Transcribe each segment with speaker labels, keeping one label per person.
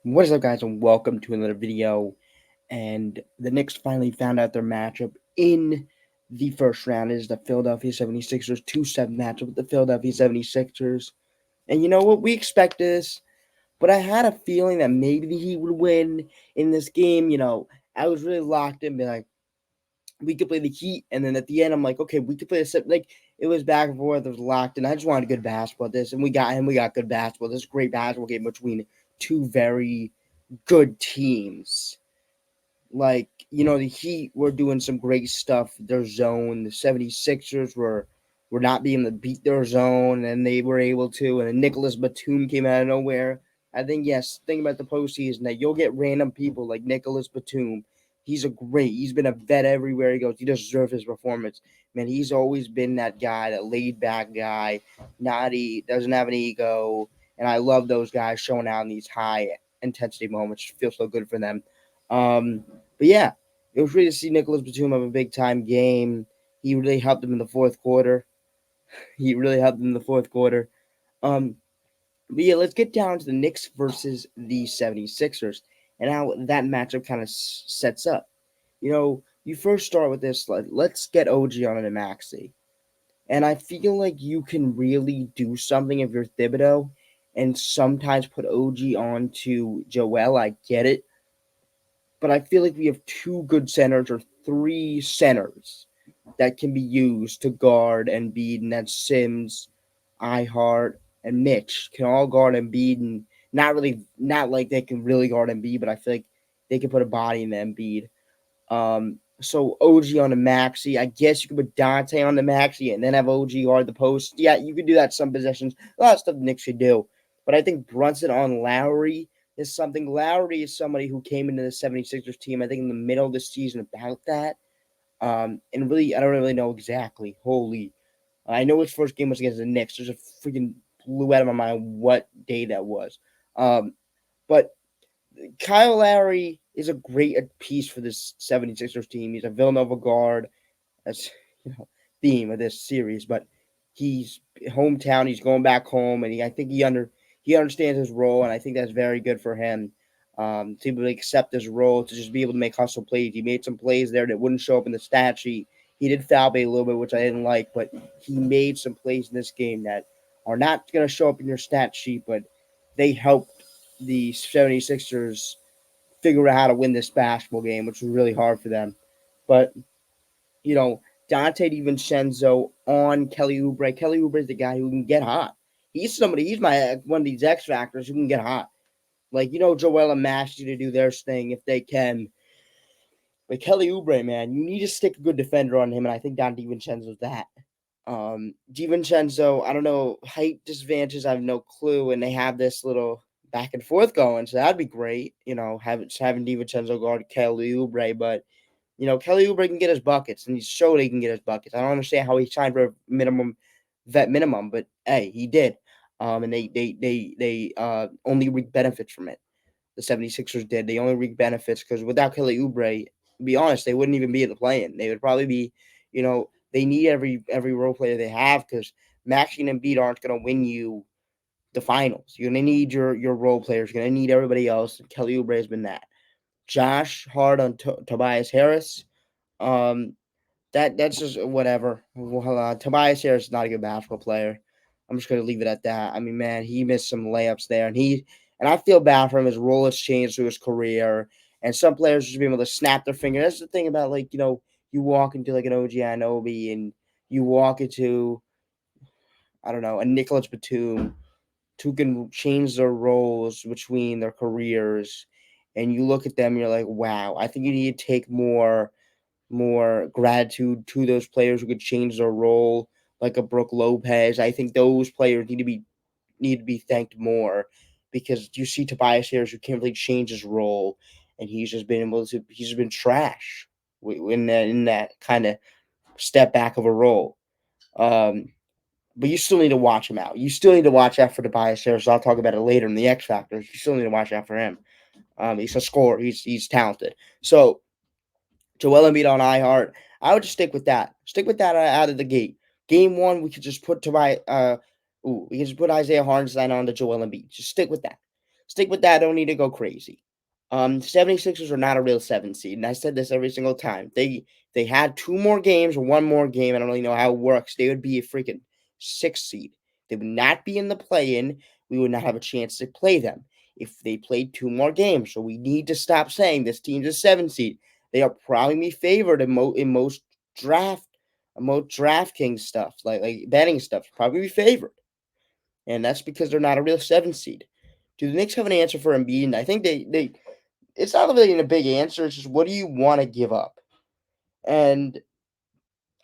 Speaker 1: What is up, guys, and welcome to another video. And the Knicks finally found out their matchup in the first round. It is the Philadelphia 76ers 2-7 matchup with the Philadelphia 76ers. And you know what? We expected this, but I had a feeling that maybe the Heat would win in this game. I was really locked in, being like, we could play the Heat. And then at the end, I'm like, okay, we could play the like, it was back and forth. It was locked in. I just wanted good basketball at this. And we got him. We got good basketball. This great basketball game between two very good teams. Like, the Heat were doing some great stuff. Their zone, the 76ers were not being able to beat their zone, and they were able to. And then Nicholas Batum came out of nowhere. I think, yes, think about the postseason that you'll get random people like Nicholas Batum. He's been a vet everywhere he goes. He deserves his performance. Man, he's always been that guy, that laid back guy, doesn't have an ego. And I love those guys showing out in these high intensity moments. It feels so good for them. Um, but yeah, it was great to see Nicholas Batum have a big time game. He really helped them in the fourth quarter. He really helped them in the fourth quarter. Um, but yeah, let's get down to the Knicks versus the 76ers and how that matchup kind of sets up. You first start with this. Let's get OG on a Maxi. And I feel like you can really do something if you're Thibodeau and sometimes put OG on to Joel. I get it. But I feel like we have two good centers or three centers that can be used to guard Embiid, and that's Sims, iHeart, and Mitch can all guard Embiid, and not like they can really guard Embiid, but I feel like they can put a body in the Embiid. So OG on the Maxi. I guess you could put Dante on the Maxi and then have OG guard the post. Yeah, you could do that some possessions. A lot of stuff the Knicks should do. But I think Brunson on Lowry is something. Lowry is somebody who came into the 76ers team, I think, in the middle of the season about that. And really, I don't really know exactly. Holy. I know his first game was against the Knicks. There's a freaking blew out of my mind what day that was. But Kyle Lowry is a great piece for this 76ers team. He's a Villanova guard. That's theme of this series, but he's hometown. He's going back home, and I think he understands his role, and I think that's very good for him. To be able to accept this role, to just be able to make hustle plays. He made some plays there that wouldn't show up in the stat sheet. He did foul bait a little bit, which I didn't like, but he made some plays in this game that are not going to show up in your stat sheet, but they helped the 76ers figure out how to win this basketball game, which was really hard for them. But, you know, Dante DiVincenzo on Kelly Oubre. Kelly Oubre is the guy who can get hot. He's my one of these X factors who can get hot. Like, Joel and Mash to do their thing if they can. But Kelly Oubre, man, you need to stick a good defender on him, and I think Don DiVincenzo's that. DiVincenzo, I don't know, height disadvantages, I have no clue, and they have this little back and forth going, so that'd be great, having DiVincenzo guard Kelly Oubre, but, Kelly Oubre can get his buckets, and he's showed he can get his buckets. I don't understand how he signed for a vet minimum, but hey, he did. And they only reap benefits from it. The 76ers did. They only reap benefits because without Kelly Oubre, to be honest, they wouldn't even be at the play-in. They would probably be, they need every role player they have because Maxey and Embiid aren't going to win you the finals. You're going to need your role players. You're going to need everybody else. Kelly Oubre has been that. Josh Hart on Tobias Harris. Um, that's just whatever. Well, Tobias Harris is not a good basketball player. I'm just gonna leave it at that. I mean, man, he missed some layups there, and I feel bad for him. His role has changed through his career, and some players just be able to snap their finger. That's the thing about you walk into like an OG Anunoby and you walk into I don't know a Nicholas Batum who can change their roles between their careers, and you look at them, you're like, wow. I think you need to take more gratitude to those players who could change their role, like a Brooke Lopez. I think those players need to be thanked more because you see Tobias Harris who can't really change his role, and he's just been trash in that kind of step back of a role. Um, but you still need to watch him out. You still need to watch out for Tobias Harris. I'll talk about it later in the X Factors. You still need to watch out for him. He's a scorer. He's talented. So Joel Embiid on iHeart. I would just stick with that. Stick with that out of the gate. Game one, we could just put we could just put Isaiah Hartenstein on to Joel Embiid. Just stick with that. Stick with that. Don't need to go crazy. 76ers are not a real 7 seed, and I said this every single time. They had 2 more games or 1 more game. I don't really know how it works. They would be a freaking 6 seed. They would not be in the play-in. We would not have a chance to play them if they played 2 more games. So we need to stop saying this team's a 7 seed. They are probably favored in most DraftKings stuff, like betting stuff. Probably favored, and that's because they're not a real 7 seed. Do the Knicks have an answer for Embiid? And I think they it's not really a big answer. It's just, what do you want to give up? And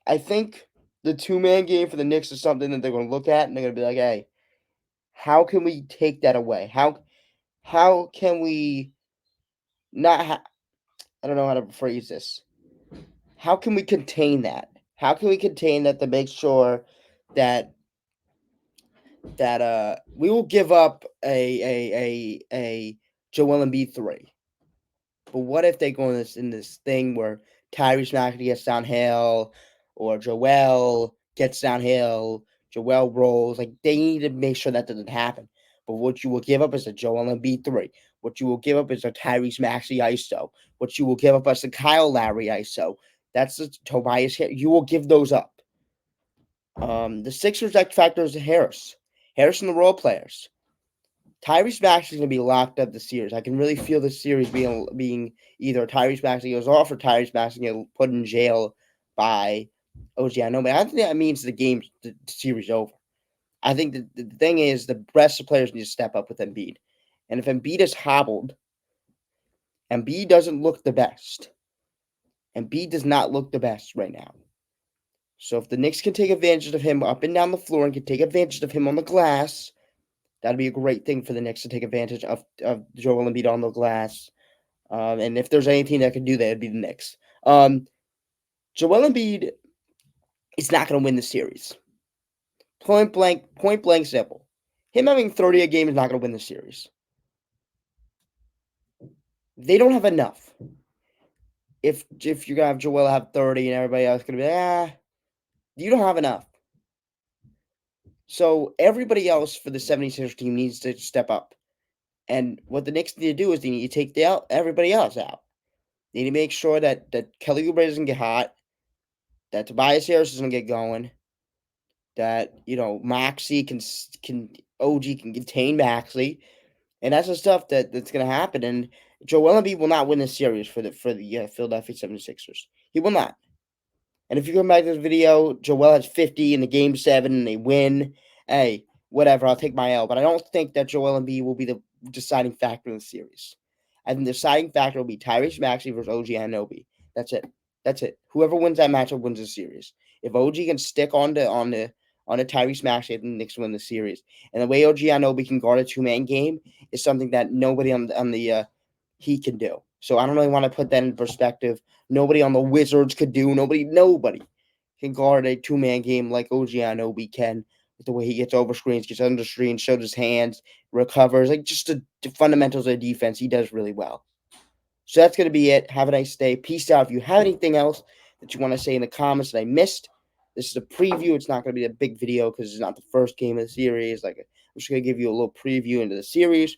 Speaker 1: I think the 2-man game for the Knicks is something that they're going to look at, and they're going to be like, hey, how can we take that away? How can we not I don't know how to phrase this. How can we contain that? How can we contain that to make sure that we will give up a Joel Embiid 3? But what if they go in this thing where Tyrese Maxey gets downhill, or Joel gets downhill, Joel rolls? Like, they need to make sure that doesn't happen. But what you will give up is a Joel Embiid 3. What you will give up is a Tyrese Maxey ISO. What you will give up is a Kyle Lowry ISO. That's the Tobias Harris. You will give those up. The Sixers X factor is Harris. Harris and the role players. Tyrese Maxey is going to be locked up this series. I can really feel the series being either Tyrese Maxey goes off or Tyrese Maxey gets put in jail by OG. I know, but I think that means the series over. I think the thing is, the rest of the players need to step up with Embiid. And if Embiid is hobbled, Embiid doesn't look the best. Embiid does not look the best right now. So if the Knicks can take advantage of him up and down the floor and can take advantage of him on the glass, that'd be a great thing for the Knicks to take advantage of Joel Embiid on the glass. And if there's any team that can do that, it'd be the Knicks. Joel Embiid is not going to win the series. Point blank simple. Him having 30 a game is not going to win the series. They don't have enough. If you're going to have Joel have 30 and everybody else going to be, you don't have enough. So everybody else for the 76ers team needs to step up. And what the Knicks need to do is they need to take everybody else out. They need to make sure that Kelly Oubre doesn't get hot, that Tobias Harris doesn't get going, that Maxey can OG can contain Maxey, and that's the stuff that's going to happen. And Joel Embiid will not win this series for the Philadelphia 76ers. He will not. And if you come back to this video, Joel has 50 in the game 7 and they win. Hey, whatever, I'll take my L. But I don't think that Joel Embiid will be the deciding factor in the series. I think the deciding factor will be Tyrese Maxey versus OG Anunoby. That's it. Whoever wins that matchup wins the series. If OG can stick on the Tyrese Maxey, I think the Knicks win the series. And the way OG Anunoby can guard a 2-man game is something that nobody on the Heat can do. So I don't really want to put that in perspective. Nobody on the Wizards could do. Nobody can guard a 2-man game like OG Anunoby can. With the way he gets over screens, gets under screens, shows his hands, recovers. Like, just the fundamentals of defense, he does really well. So that's going to be it. Have a nice day. Peace out. If you have anything else that you want to say in the comments that I missed, this is a preview. It's not going to be a big video because it's not the first game of the series. Like, I'm just going to give you a little preview into the series.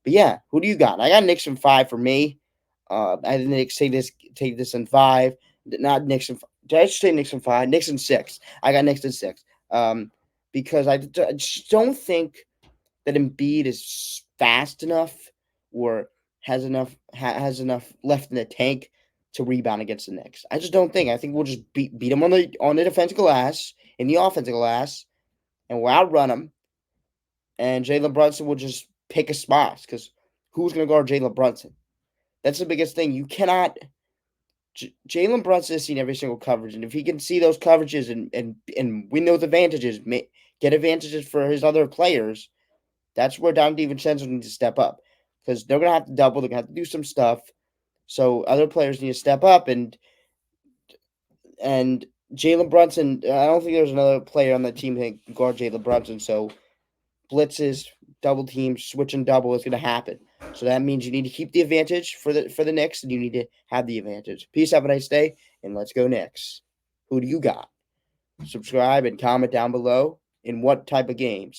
Speaker 1: But yeah, who do you got? I got Knicks in 5 for me. I didn't take this in 5. Not Knicks in. Did I just say Knicks in 5? Knicks in 6. I got Knicks in 6. Because I just don't think that Embiid is fast enough or has enough left in the tank to rebound against the Knicks. I just don't think. I think we'll just beat them on the defensive glass, in the offensive glass, and we'll outrun them. And Jalen Brunson will just pick a spot because who's going to guard Jalen Brunson? That's the biggest thing. You cannot. Jalen Brunson has seen every single coverage, and if he can see those coverages and win those advantages, get advantages for his other players, that's where Don DiVincenzo needs to step up because they're going to have to double. They're going to have to do some stuff. So other players need to step up, and Jalen Brunson, I don't think there's another player on that team that can guard Jalen Brunson. So blitzes, double teams, switch and double is going to happen. So that means you need to keep the advantage for the Knicks, and you need to have the advantage. Peace, have a nice day, and let's go Knicks. Who do you got? Subscribe and comment down below in what type of games.